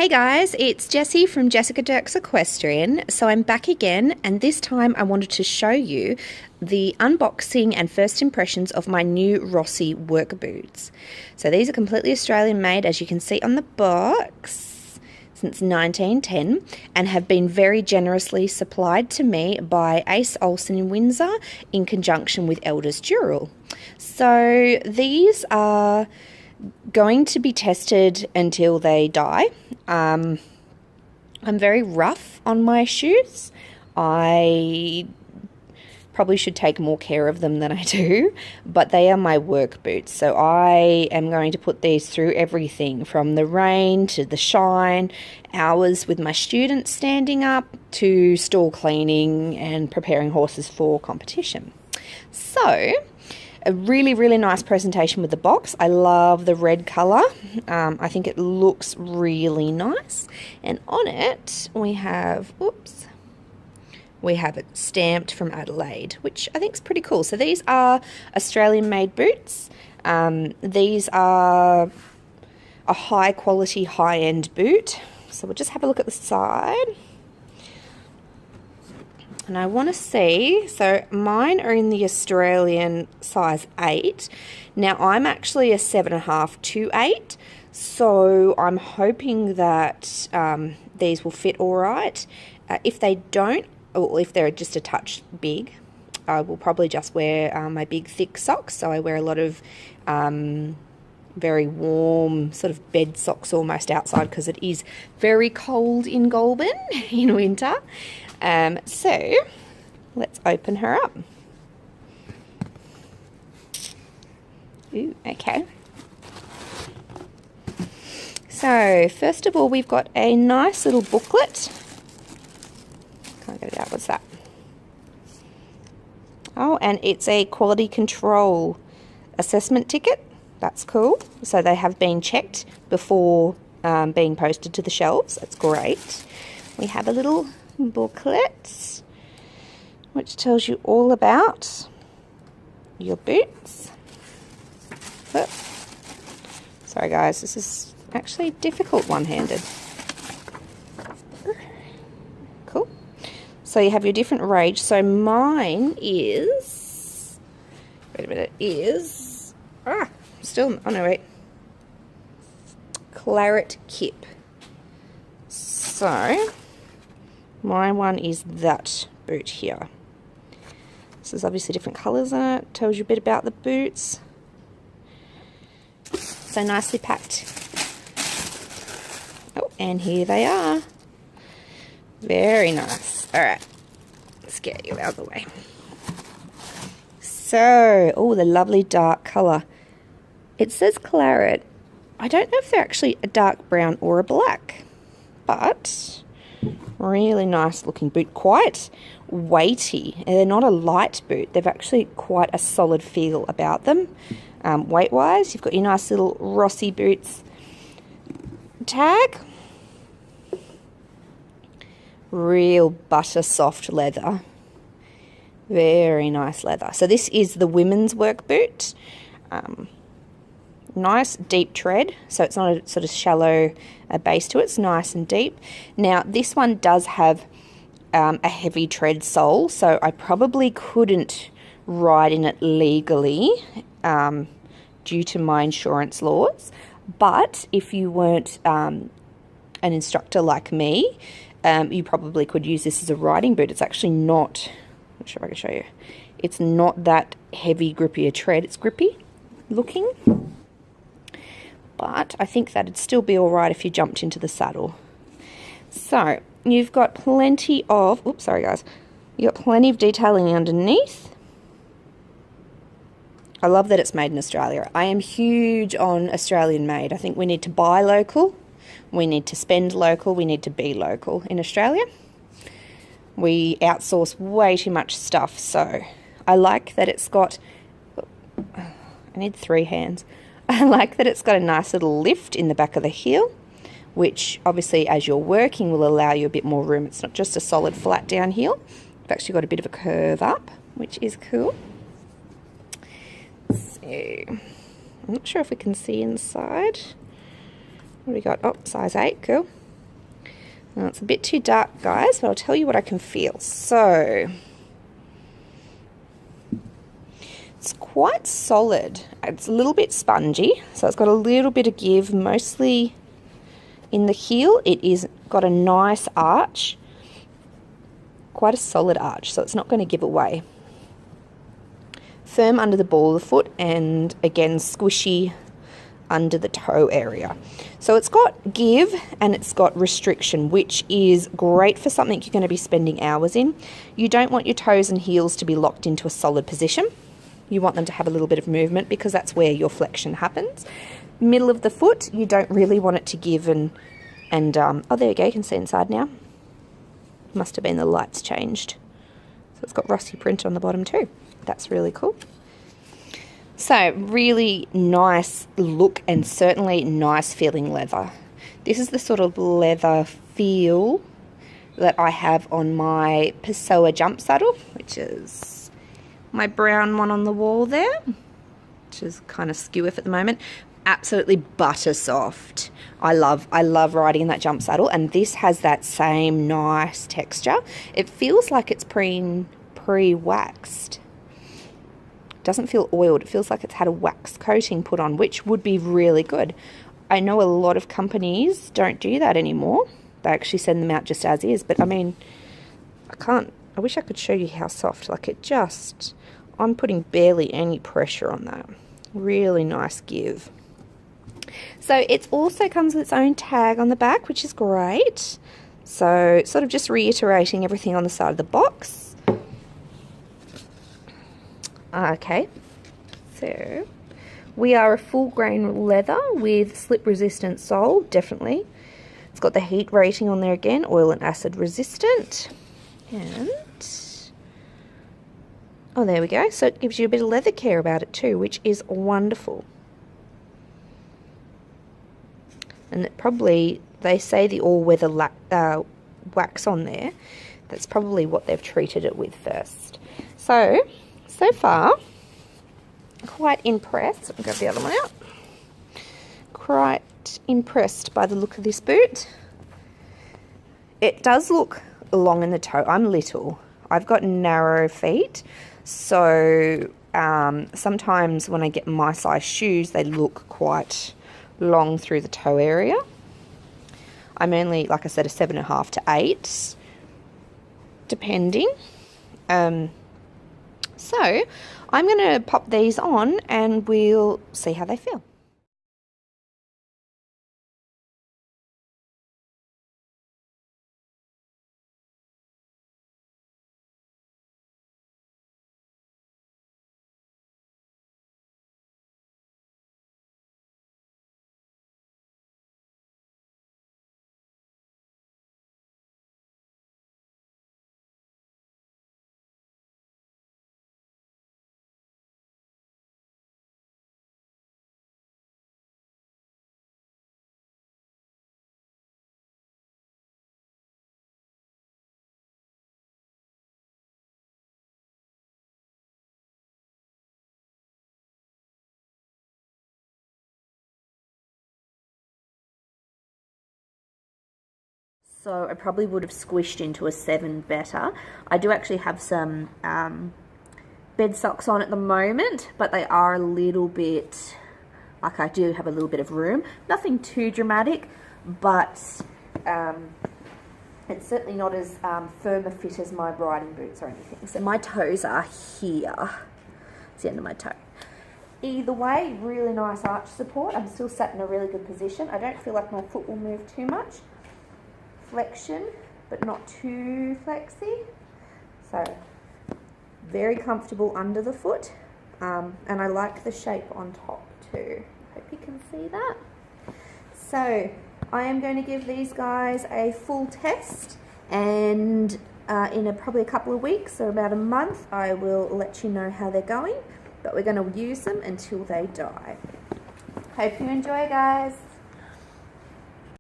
Hey guys, it's Jessie from Jessica Dirks Equestrian. So I'm back again, and this time I wanted to show you the unboxing and first impressions of my new ROSSI work boots. So these are completely Australian made, as you can see on the box, since 1910, and have been very generously supplied to me by Ace Olsen in Windsor in conjunction with Elders Dural. So these are going to be tested until they die. I'm very rough on my shoes. I probably should take more care of them than I do, but they are my work boots. So I am going to put these through everything from the rain to the shine, hours with my students standing up, to stall cleaning and preparing horses for competition. So a really, really nice presentation with the box. I love the red colour. I think it looks really nice. And on it, we have it stamped from Adelaide, which I think is pretty cool. So these are Australian-made boots. These are a high-quality, high-end boot. So we'll just have a look at the side. And I want to see, so mine are in the Australian size 8. Now I'm actually a 7.5 to 8, so I'm hoping that these will fit all right. If they don't, or if they're just a touch big, I will probably just wear my big thick socks. So I wear a lot of very warm sort of bed socks almost outside, because it is very cold in Goulburn in winter. So let's open her up. Ooh, okay. So first of all, we've got a nice little booklet. Can't get it out. What's that? Oh, and it's a quality control assessment ticket. That's cool. So they have been checked before being posted to the shelves. That's great. We have a little booklet which tells you all about your boots. Oh, sorry guys, this is actually difficult one-handed. Cool. So you have your different range. So mine is, wait a minute, is Claret Kip. So my one is that boot here. So there's obviously different colours in it. Tells you a bit about the boots. So nicely packed. Oh, and here they are. Very nice. Alright, let's get you out of the way. So, oh, the lovely dark colour. It says claret. I don't know if they're actually a dark brown or a black, but really nice looking boot. Quite weighty. They're not a light boot. They've actually quite a solid feel about them. Weight wise, you've got your nice little ROSSI boots tag. Real butter soft leather. Very nice leather. So this is the women's work boot. Nice deep tread, so it's not a sort of shallow base to it. It's nice and deep. Now this one does have a heavy tread sole, so I probably couldn't ride in it legally due to my insurance laws. But if you weren't an instructor like me, you probably could use this as a riding boot. It's actually not, I'm not sure if I can show you, it's not that heavy, grippy a tread. It's grippy looking, but I think that'd still be all right if you jumped into the saddle. So you've got plenty of, oops, sorry guys, you've got plenty of detailing underneath. I love that it's made in Australia. I am huge on Australian made. I think we need to buy local, we need to spend local, we need to be local. In Australia, we outsource way too much stuff, so I like that it's got, I need 3 hands. I like that it's got a nice little lift in the back of the heel, which obviously as you're working will allow you a bit more room. It's not just a solid flat down heel. It's actually got a bit of a curve up, which is cool. So I'm not sure if we can see inside. What do we got? Oh, size 8, cool. Now, it's a bit too dark, guys, but I'll tell you what I can feel. So, it's quite solid. It's a little bit spongy, so it's got a little bit of give, mostly in the heel. It is got a nice arch, quite a solid arch, so it's not going to give away. Firm under the ball of the foot, and again, squishy under the toe area. So it's got give and it's got restriction, which is great for something you're going to be spending hours in. You don't want your toes and heels to be locked into a solid position. You want them to have a little bit of movement because that's where your flexion happens. Middle of the foot, you don't really want it to give and oh, there you go, you can see inside now. Must have been the lights changed. So it's got ROSSI print on the bottom too. That's really cool. So, really nice look and certainly nice feeling leather. This is the sort of leather feel that I have on my Pessoa jump saddle, which is my brown one on the wall there, which is kind of skew at the moment. Absolutely butter soft. I love riding in that jump saddle, and this has that same nice texture. It feels like it's pre-waxed. Doesn't feel oiled. It feels like it's had a wax coating put on, which would be really good. I know a lot of companies don't do that anymore. They actually send them out just as is, but I mean, I wish I could show you how soft. Like, it just, I'm putting barely any pressure on that. Really nice give. So it also comes with its own tag on the back, which is great. So sort of just reiterating everything on the side of the box. Okay, so we are a full grain leather with slip resistant sole, definitely. It's got the heat rating on there again, oil and acid resistant. And, oh, there we go. So it gives you a bit of leather care about it too, which is wonderful. And it probably, they say the all-weather wax on there. That's probably what they've treated it with first. So far, quite impressed. I'll grab the other one out. Quite impressed by the look of this boot. It does look long in the toe. I'm little. I've got narrow feet, so sometimes when I get my size shoes, they look quite long through the toe area. I'm only, like I said, a 7.5 to 8, depending. So I'm going to pop these on and we'll see how they feel. So I probably would have squished into a 7 better. I do actually have some bed socks on at the moment, but they are a little bit, like, I do have a little bit of room. Nothing too dramatic, but it's certainly not as firm a fit as my riding boots or anything. So my toes are here. It's the end of my toe. Either way, really nice arch support. I'm still sat in a really good position. I don't feel like my foot will move too much. Flexion, but not too flexy. So very comfortable under the foot, and I like the shape on top too. Hope you can see that. So I am going to give these guys a full test, and in probably a couple of weeks or about a month, I will let you know how they're going, but we're going to use them until they die. Hope you enjoy, guys.